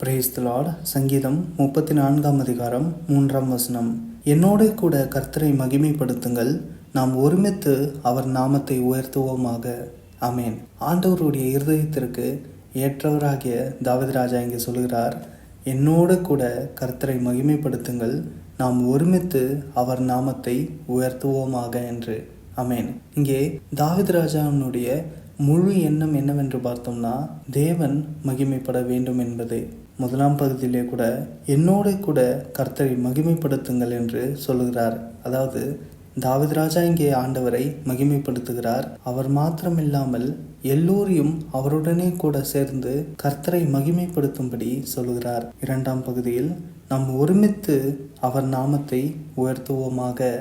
Praise the Lord. சங்கீதம் 34 அதிகாரம் 3 என்னோடு கூட கர்த்தரை மகிமைப்படுத்துங்கள், நாம் ஒருமித்து அவர் நாமத்தை உயர்த்துவோமாக. ஆமேன். ஆண்டவருடைய இருதயத்திற்கு ஏற்றவராகிய தாவீது ராஜா இங்கே சொல்கிறார், என்னோடு கூட கர்த்தரை மகிமைப்படுத்துங்கள், நாம் ஒருமித்து அவர் நாமத்தை உயர்த்துவோமாக என்று. ஆமேன். இங்கே தாவீது ராஜாவினுடைய முழு எண்ணம் என்னவென்று பார்த்தோம்னா, தேவன் மகிமைப்பட வேண்டும் என்பதே. முதலாம் பகுதியிலே கூட என்னோடு கூட கர்த்தரை மகிமைப்படுத்துங்கள் என்று சொல்லுகிறார். அதாவது தாவீது ராஜா இங்கே ஆண்டவரை மகிமைப்படுத்துகிறார். அவர் மாத்திரமில்லாமல் எல்லோரையும் அவருடனே கூட சேர்ந்து கர்த்தரை மகிமைப்படுத்தும்படி சொல்லுகிறார். 2ஆம் பகுதியில் நாம் ஒருமித்து அவர் நாமத்தை உயர்த்துவோமாக.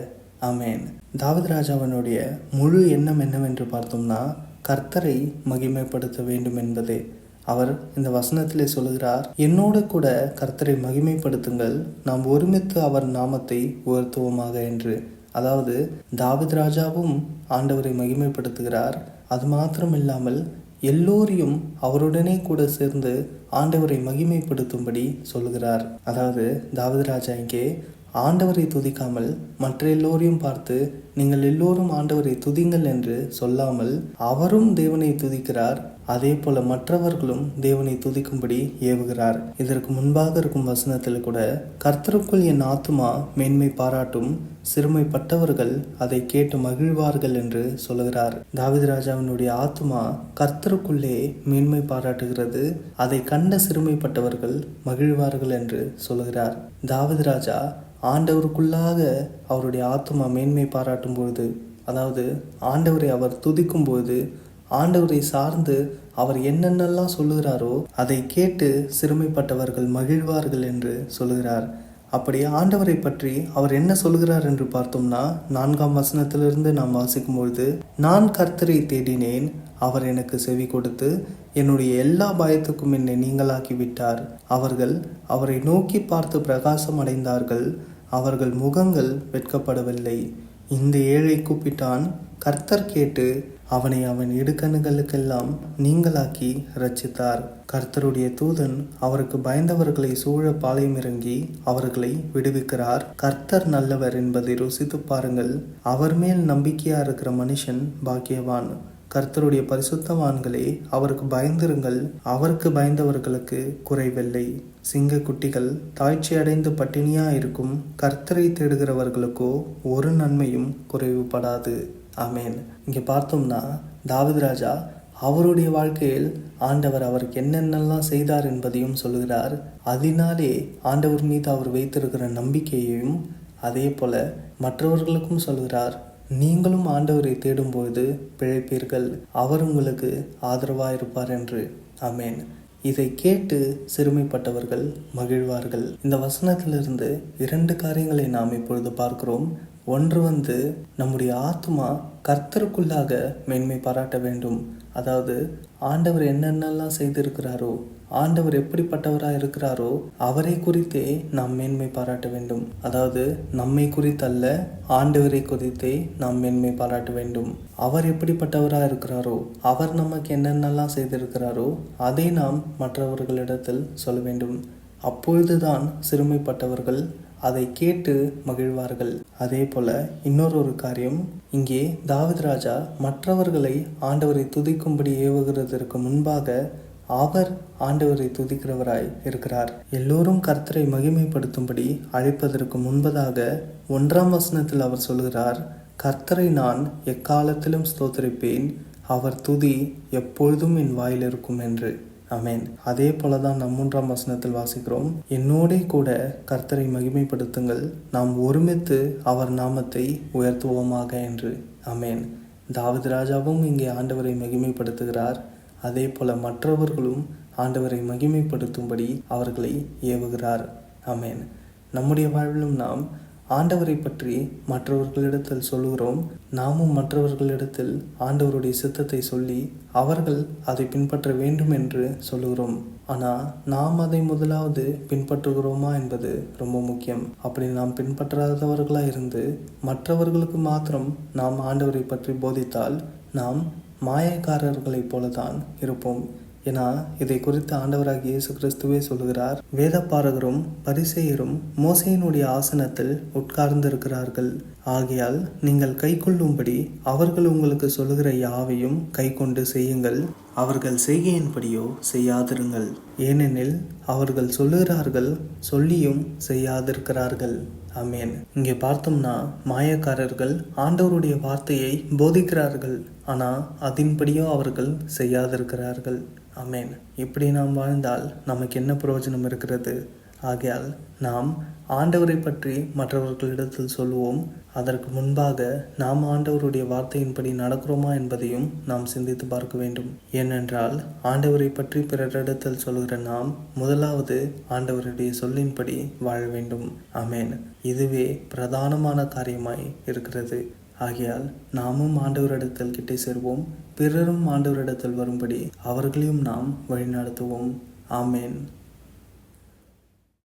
ஆமேன். தாவீது ராஜாவினுடைய முழு எண்ணம் என்னவென்று பார்த்தோம்னா, கர்த்தரை மகிமைப்படுத்த வேண்டும் என்பதே. அவர் இந்த வசனத்திலே சொல்லுகிறார், என்னோடு கூட கர்த்தரை மகிமைப்படுத்துங்கள், நாம் ஒருமித்து அவர் நாமத்தை உயர்த்துவோமாக என்று. அதாவது தாவீது ராஜாவும் ஆண்டவரை மகிமைப்படுத்துகிறார். அது மாத்திரம் இல்லாமல் எல்லோரையும் அவருடனே கூட சேர்ந்து ஆண்டவரை மகிமைப்படுத்தும்படி சொல்லுகிறார். அதாவது தாவீது ராஜா இங்கே ஆண்டவரை துதிக்காமல் மற்ற எல்லோரையும் பார்த்து நீங்கள் எல்லோரும் ஆண்டவரை துதிங்கள் என்று சொல்லாமல் அவரும் தேவனை துதிக்கிறார். அதே போல மற்றவர்களும் தேவனை துதிக்கும்படி ஏவுகிறார். இதற்கு முன்பாக இருக்கும் வசனத்தில் கூட கர்த்தருக்குள் என் ஆத்துமா மேன்மை பாராட்டும், சிறுமைப்பட்டவர்கள் அதை கேட்டு மகிழ்வார்கள் என்று சொல்லுகிறார். தாவீது ராஜாவினுடைய ஆத்துமா கர்த்தருக்குள்ளே மேன்மை பாராட்டுகிறது, அதை கண்ட சிறுமைப்பட்டவர்கள் மகிழ்வார்கள் என்று சொல்லுகிறார். தாவீது ராஜா ஆண்டவருக்குள்ளாக அவருடைய ஆத்துமா மேன்மை பாராட்டும் பொழுது, அதாவது ஆண்டவரை அவர் துதிக்கும் பொழுது, ஆண்டவரை சார்ந்து அவர் என்னென்னலாம் சொல்லுகிறாரோ அதை கேட்டு சிறுமைப்பட்டவர்கள் மகிழ்வார்கள் என்று சொல்லுகிறார். அப்படி ஆண்டவரை பற்றி அவர் என்ன சொல்கிறார் என்று பார்த்தோம்னா, 4ஆம் வசனத்திலிருந்து நாம் வாசிக்கும் பொழுது, நான் கர்த்தரை தேடினேன், அவர் எனக்கு செவி கொடுத்து என்னுடைய எல்லா பயத்துக்கும் என்னை நீங்களாக்கி விட்டார். அவர்கள் அவரை நோக்கி பார்த்து பிரகாசம் அடைந்தார்கள், அவர்கள் முகங்கள் வெட்கப்படவில்லை. இந்த ஏழை கூப்பிட்டான், கர்த்தர் கேட்டு அவனை அவன் இடுக்கண்களுக்கெல்லாம் நீங்களாக்கி இரட்சித்தார். கர்த்தருடைய தூதன் அவருக்கு பயந்தவர்களை சூழ பாளையம் இறங்கி அவர்களை விடுவிக்கிறார். கர்த்தர் நல்லவர் என்பதை ருசித்து பாருங்கள், அவர் மேல் நம்பிக்கையா இருக்கிற மனுஷன் பாக்கியவான். கர்த்தருடைய பரிசுத்தவான்களே, அவருக்கு பயந்திருங்கள், அவருக்கு பயந்தவர்களுக்கு குறைவில்லை. சிங்க குட்டிகள் தாழ்ச்சி அடைந்து பட்டினியா இருக்கும், கர்த்தரை தேடுகிறவர்களுக்கோ ஒரு நன்மையும் குறைவுபடாது. ஆமேன். இங்கே பார்த்தோம்னா தாவீது ராஜா அவருடைய வாழ்க்கையில் ஆண்டவர் அவருக்கு என்னென்னலாம் செய்தார் என்பதையும் சொல்கிறார். அதனாலே ஆண்டவர் மீது அவர் வைத்திருக்கிற நம்பிக்கையையும் அதே போல மற்றவர்களுக்கும் சொல்கிறார், நீங்களும் ஆண்டவரை தேடும்பொழுது பிழைப்பீர்கள், அவர் உங்களுக்கு ஆதரவாயிருப்பார் என்று. ஆமேன். இதை கேட்டு சிறுமைப்பட்டவர்கள் மகிழ்வார்கள். இந்த வசனத்திலிருந்து 2 காரியங்களை நாம் இப்பொழுது பார்க்கிறோம். ஒன்று நம்முடைய ஆத்மா கர்த்தருக்குள்ளாக மேன்மை பாராட்ட வேண்டும். அதாவது ஆண்டவர் என்னென்னலாம் செய்திருக்கிறாரோ, ஆண்டவர் எப்படிப்பட்டவராக இருக்கிறாரோ அவரை குறித்தே நாம் மேன்மை பாராட்ட வேண்டும். அதாவது நம்மை குறித்தல்ல, ஆண்டவரை குறித்தே நாம் மேன்மை பாராட்ட வேண்டும். அவர் எப்படிப்பட்டவராக இருக்கிறாரோ, அவர் நமக்கு என்னென்னலாம் செய்திருக்கிறாரோ அதை நாம் மற்றவர்களிடத்தில் சொல்ல வேண்டும். அப்பொழுதுதான் சிறுமைப்பட்டவர்கள் அதை கேட்டு மகிழ்வார்கள். அதே போல இன்னொரு காரியம், இங்கே தாவீது ராஜா மற்றவர்களை ஆண்டவரை துதிக்கும்படி ஏவுகிறதற்கு முன்பாக அவர் ஆண்டவரை துதிக்கிறவராய் இருக்கிறார். எல்லோரும் கர்த்தரை மகிமைப்படுத்தும்படி அழைப்பதற்கு முன்பதாக 1ஆம் வசனத்தில் அவர் சொல்கிறார், கர்த்தரை நான் எக்காலத்திலும் ஸ்தோத்திரிப்பேன், அவர் துதி எப்பொழுதும் என் வாயில் இருக்கும் என்று. ஆமேன். அதே போலதான் நாம் 3ஆம் வசனத்தில் வாசிக்கிறோம், என்னோடே கூட கர்த்தரை மகிமைப்படுத்துங்கள், நாம் ஒருமித்து அவர் நாமத்தை உயர்த்துவோமாக என்று. ஆமேன். தாவீது ராஜாவும் இங்கே ஆண்டவரை மகிமைப்படுத்துகிறார். அதே போல மற்றவர்களும் ஆண்டவரை மகிமைப்படுத்தும்படி அவர்களை ஏவுகிறார். ஆமேன். நம்முடைய வாழ்விலும் நாம் ஆண்டவரை பற்றி மற்றவர்களிடத்தில் சொல்லுகிறோம். நாமும் மற்றவர்களிடத்தில் ஆண்டவருடைய சித்தத்தை சொல்லி அவர்கள் அதை பின்பற்ற வேண்டும் என்று சொல்லுகிறோம். ஆனால் நாம் அதை முதலாவது பின்பற்றுகிறோமா என்பது ரொம்ப முக்கியம். அப்படி நாம் பின்பற்றாதவர்களாக இருந்து மற்றவர்களுக்கு மாத்திரம் நாம் ஆண்டவரை பற்றி போதித்தால் நாம் மாயக்காரர்களைப் போலதான் இருப்போம். ஏன்னா இதை குறித்து ஆண்டவராகிய இயேசு கிறிஸ்துவே சொல்கிறார், வேதபாரகரும் பரிசேயரும் மோசேயினுடைய ஆசனத்தில் உட்கார்ந்திருக்கிறார்கள். ஆகையால் நீங்கள் கைக்கொள்ளும்படி அவர்கள் உங்களுக்கு சொல்லுகிற யாவையும் கைக்கொண்டு செய்யுங்கள். அவர்கள் செய்கையின்படியோ செய்யாதிருங்கள். ஏனெனில் அவர்கள் சொல்லுகிறார்கள், சொல்லியும் செய்யாதிருக்கிறார்கள். ஆமென். இங்கே பார்த்தோம்னா மாயக்காரர்கள் ஆண்டவருடைய வார்த்தையை போதிக்கிறார்கள், ஆனால் அதன்படியும் அவர்கள் செய்யாதிருக்கிறார்கள். ஆமென். இப்படி நாம் வாழ்ந்தால் நமக்கு என்ன பிரயோஜனம் இருக்கிறது? ஆகையால் நாம் ஆண்டவரை பற்றி மற்றவர்களிடத்தில் சொல்லுவோம். அதற்கு முன்பாக நாம் ஆண்டவருடைய வார்த்தையின்படி நடக்கிறோமா என்பதையும் நாம் சிந்தித்து பார்க்க வேண்டும். ஏனென்றால் ஆண்டவரை பற்றி பிறரிடத்தில் சொல்கிற நாம் முதலாவது ஆண்டவருடைய சொல்லின்படி வாழ வேண்டும். ஆமென். இதுவே பிரதானமான காரியமாய் இருக்கிறது. ஆகையால் நாமும் ஆண்டவரிடத்தில் கிட்டே சேர்வோம். பிறரும் ஆண்டவரிடத்தில் வரும்படி அவர்களையும் நாம் வழிநடத்துவோம். ஆமென்.